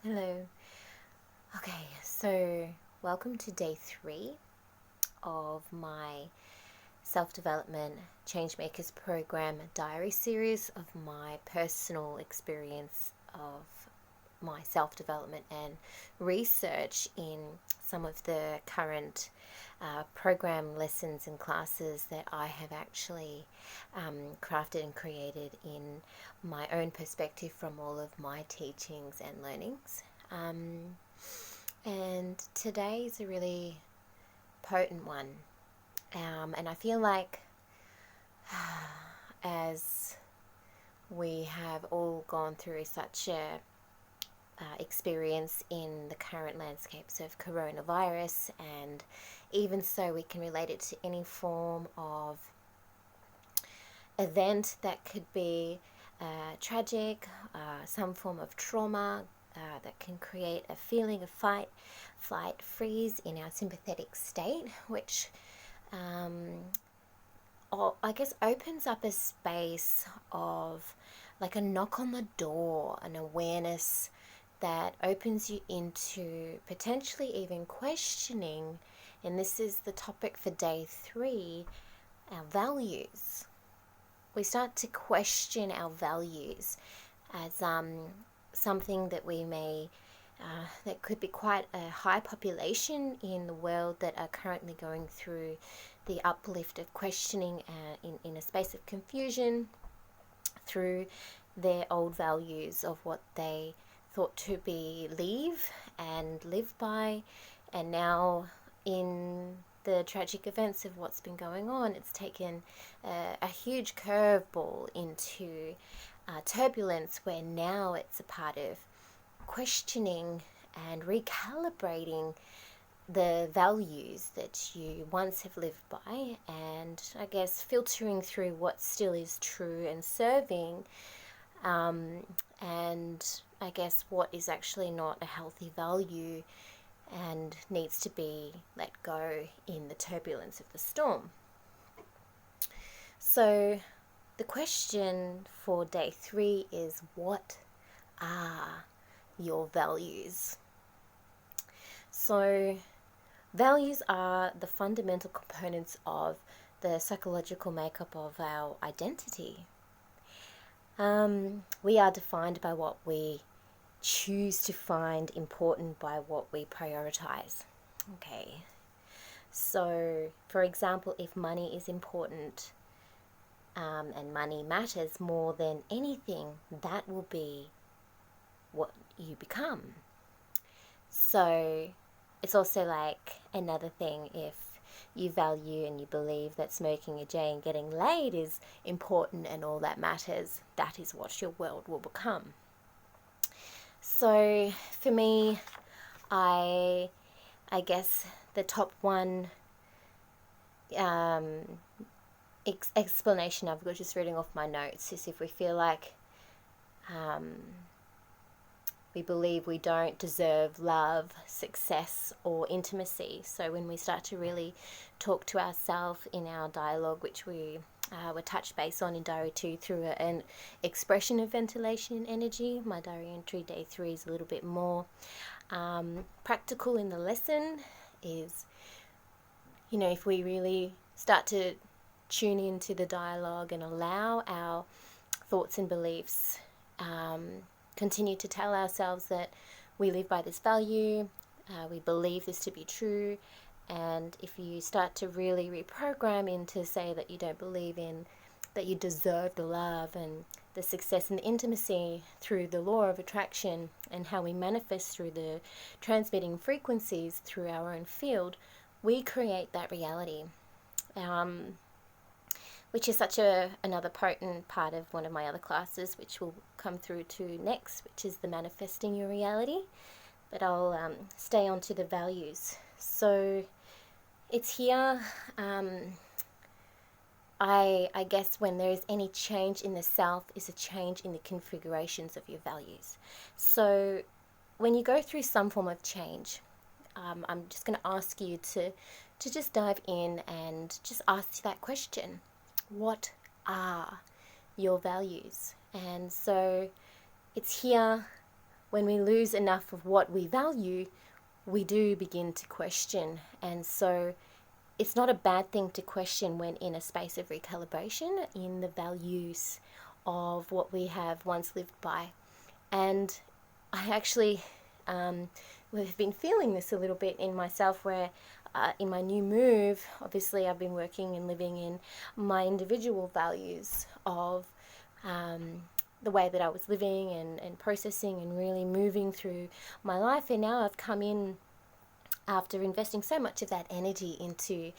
Hello. Okay, so welcome to day 3 of my self-development Changemakers program diary series of my personal experience of my self-development and research in some of the current program lessons and classes that I have actually crafted and created in my own perspective from all of my teachings and learnings. And today is a really potent one. And I feel like as we have all gone through such a experience in the current landscapes of coronavirus, and even so we can relate it to any form of event that could be tragic, some form of trauma that can create a feeling of fight, flight, freeze in our sympathetic state, which I guess opens up a space of like a knock on the door, an awareness that opens you into potentially even questioning, and this is the topic for day 3, our values. We start to question our values as something that we may, that could be quite a high population in the world that are currently going through the uplift of questioning in a space of confusion through their old values of what they thought to believe and live by, and now in the tragic events of what's been going on, it's taken a huge curveball into turbulence, where now it's a part of questioning and recalibrating the values that you once have lived by, and I guess filtering through what still is true and serving, and I guess what is actually not a healthy value and needs to be let go in the turbulence of the storm. So the question for day 3 is, what are your values? So values are the fundamental components of the psychological makeup of our identity. We are defined by what we choose to find important, by what we prioritize. Okay. So, for example, if money is important and money matters more than anything, that will be what you become. So, it's also like another thing, if you value and you believe that smoking a J and getting laid is important and all that matters, that is what your world will become. So for me, I guess the top one explanation I've got, just reading off my notes, is if we feel like we believe we don't deserve love, success, or intimacy. So when we start to really talk to ourselves in our dialogue, which we were touched base on in diary 2 through an expression of ventilation and energy. My diary entry day 3 is a little bit more practical in the lesson. Is, if we really start to tune into the dialogue and allow our thoughts and beliefs, continue to tell ourselves that we live by this value, we believe this to be true, and if you start to really reprogram into say that you don't believe in that you deserve the love and the success and the intimacy through the law of attraction and how we manifest through the transmitting frequencies through our own field, we create that reality. Which is such another potent part of one of my other classes, which we'll come through to next, which is the manifesting your reality. But I'll stay on to the values. So it's here, I guess when there is any change in the self is a change in the configurations of your values. So when you go through some form of change, I'm just going to ask you to just dive in and just ask that question. What are your values? And so it's here when we lose enough of what we value, we do begin to question. And so it's not a bad thing to question when in a space of recalibration in the values of what we have once lived by. And I actually have been feeling this a little bit in myself, where in my new move, obviously I've been working and living in my individual values of the way that I was living and processing and really moving through my life. And now I've come in after investing so much of that energy into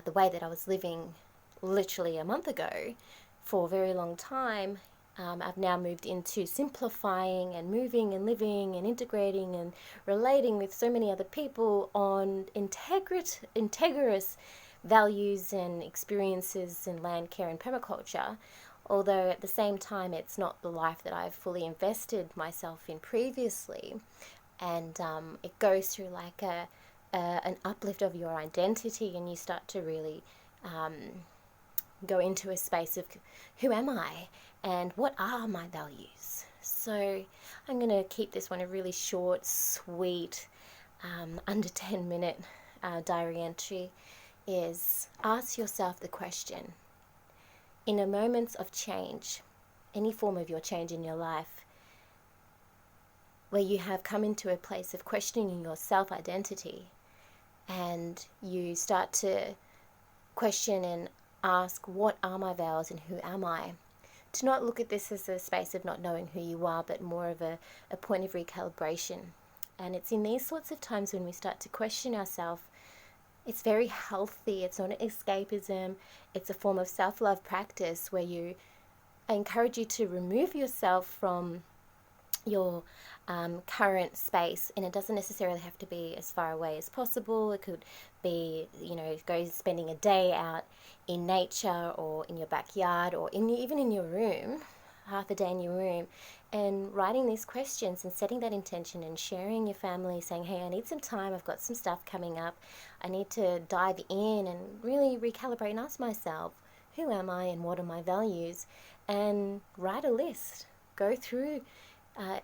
the way that I was living literally a month ago for a very long time. I've now moved into simplifying and moving and living and integrating and relating with so many other people on integrous values and experiences in land care and permaculture. Although at the same time, it's not the life that I've fully invested myself in previously. And it goes through like an uplift of your identity, and you start to really go into a space of who am I and what are my values. So I'm going to keep this one a really short, sweet, under 10-minute diary entry. Is ask yourself the question, in a moment of change, any form of your change in your life, where you have come into a place of questioning your self-identity, and you start to question and ask, what are my values and who am I? To not look at this as a space of not knowing who you are, but more of a point of recalibration. And it's in these sorts of times when we start to question ourselves. It's very healthy. It's not an escapism. It's a form of self-love practice where I encourage you to remove yourself from your current space, and it doesn't necessarily have to be as far away as possible. It could be, spending a day out in nature or in your backyard or even in your room, half a day in your room, and writing these questions and setting that intention and sharing your family, saying, hey, I need some time, I've got some stuff coming up, I need to dive in and really recalibrate and ask myself, who am I and what are my values? And write a list. Go through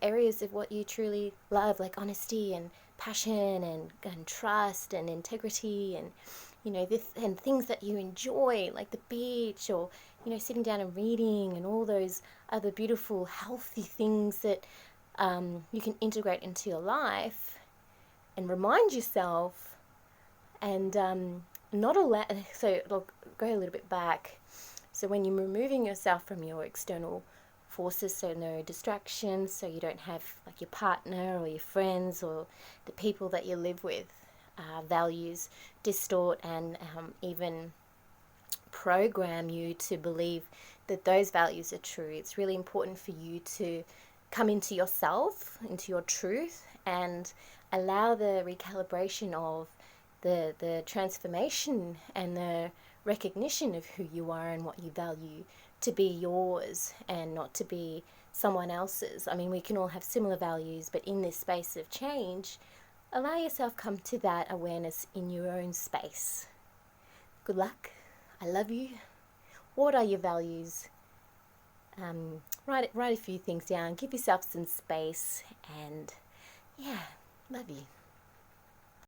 areas of what you truly love, like honesty and passion and trust and integrity, and and things that you enjoy, like the beach, or sitting down and reading, and all those other beautiful healthy things that you can integrate into your life, and remind yourself, and not allow. So I'll go a little bit back. So when you're removing yourself from your external forces, so no distractions, so you don't have like your partner or your friends or the people that you live with values distort and even program you to believe that those values are true. It's really important for you to come into yourself, into your truth, and allow the recalibration of the transformation and the recognition of who you are and what you value to be yours and not to be someone else's. I mean, we can all have similar values, but in this space of change, allow yourself come to that awareness in your own space. Good luck. I love you. What are your values? Write a few things down. Give yourself some space, and yeah, love you.